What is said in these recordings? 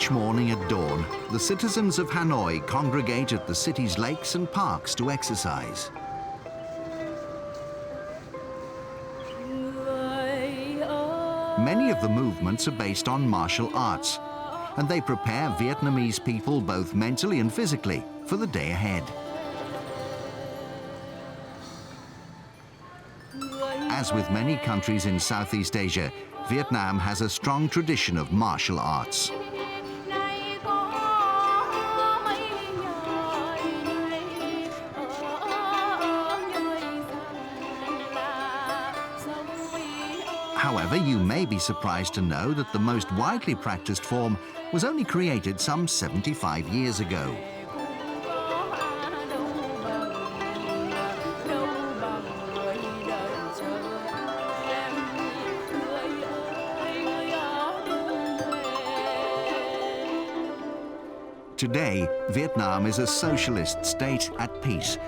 Each morning at dawn, the citizens of Hanoi congregate at the city's lakes and parks to exercise. Many of the movements are based on martial arts, and they prepare Vietnamese people both mentally and physically for the day ahead. As with many countries in Southeast Asia, Vietnam has a strong tradition of martial arts. However, you may be surprised to know that the most widely practiced form was only created some 75 years ago. Today, Vietnam is a socialist state at peace.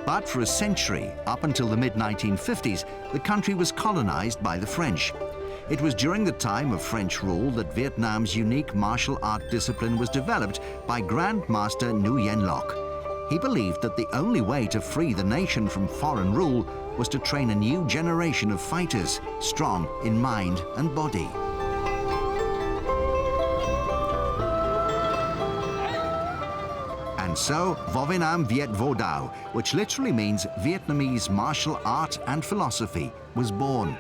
But for a century, up until the mid-1950s, the country was colonized by the French. It was during the time of French rule that Vietnam's unique martial art discipline was developed by Grand Master Nguyen Loc. He believed that the only way to free the nation from foreign rule was to train a new generation of fighters, strong in mind and body. And so, Vovinam Viet Vo Dao, which literally means Vietnamese martial art and philosophy, was born.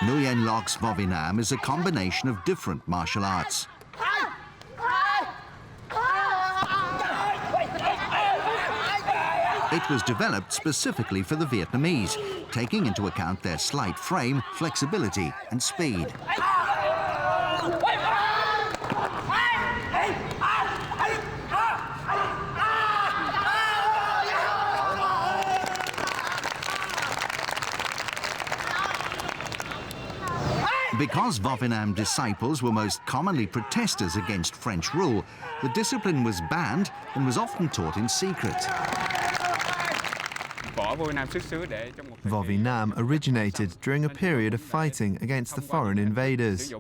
Nguyen Loc's Vovinam is a combination of different martial arts. It was developed specifically for the Vietnamese, taking into account their slight frame, flexibility, and speed. Because Vovinam disciples were most commonly protesters against French rule, the discipline was banned and was often taught in secret. Vovinam originated during a period of fighting against the foreign invaders.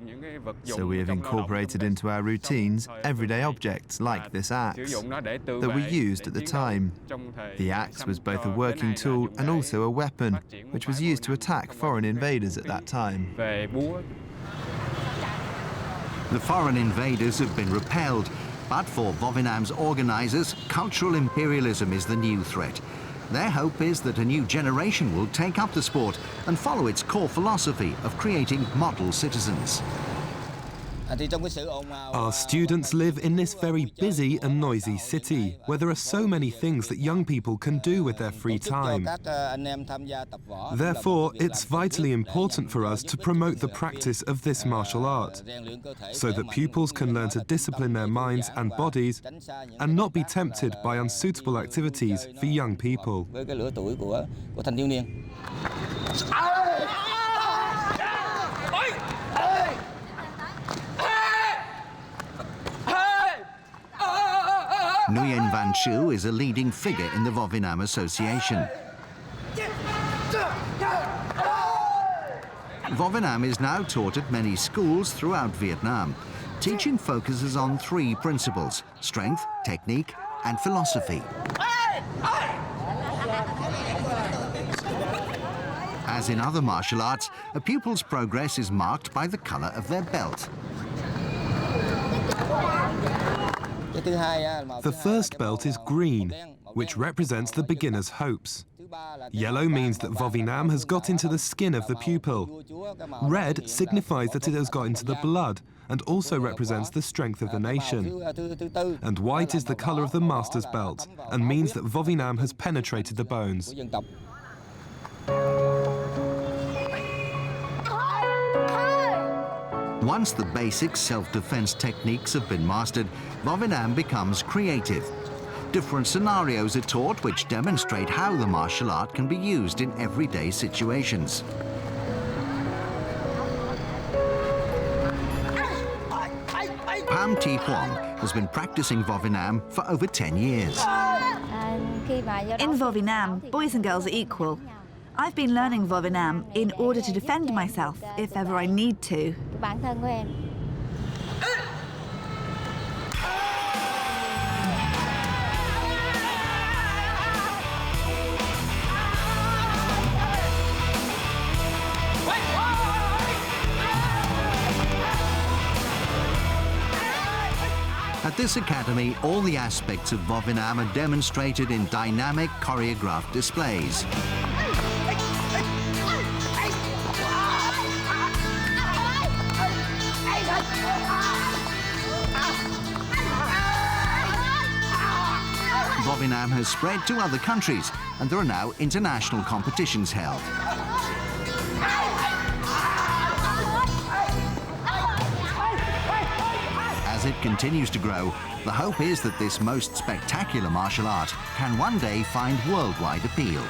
So we have incorporated into our routines everyday objects like this axe that we used at the time. The axe was both a working tool and also a weapon, which was used to attack foreign invaders at that time. The foreign invaders have been repelled, but for Vovinam's organizers, cultural imperialism is the new threat. Their hope is that a new generation will take up the sport and follow its core philosophy of creating model citizens. Our students live in this very busy and noisy city, where there are so many things that young people can do with their free time. Therefore, it's vitally important for us to promote the practice of this martial art, so that pupils can learn to discipline their minds and bodies and not be tempted by unsuitable activities for young people. Nguyen Van Chu is a leading figure in the Vovinam Association. Vovinam is now taught at many schools throughout Vietnam. Teaching focuses on three principles: strength, technique, and philosophy. As in other martial arts, a pupil's progress is marked by the color of their belt. The first belt is green, which represents the beginner's hopes. Yellow means that Vovinam has got into the skin of the pupil. Red signifies that it has got into the blood and also represents the strength of the nation. And white is the color of the master's belt and means that Vovinam has penetrated the bones. Once the basic self-defense techniques have been mastered, Vovinam becomes creative. Different scenarios are taught which demonstrate how the martial art can be used in everyday situations. Pham Thi Huong has been practicing Vovinam for over 10 years. In Vovinam, boys and girls are equal. I've been learning Vovinam in order to defend myself if ever I need to. At this academy, all the aspects of Vovinam are demonstrated in dynamic, choreographed displays. Vovinam has spread to other countries, and there are now international competitions held. As it continues to grow, the hope is that this most spectacular martial art can one day find worldwide appeal.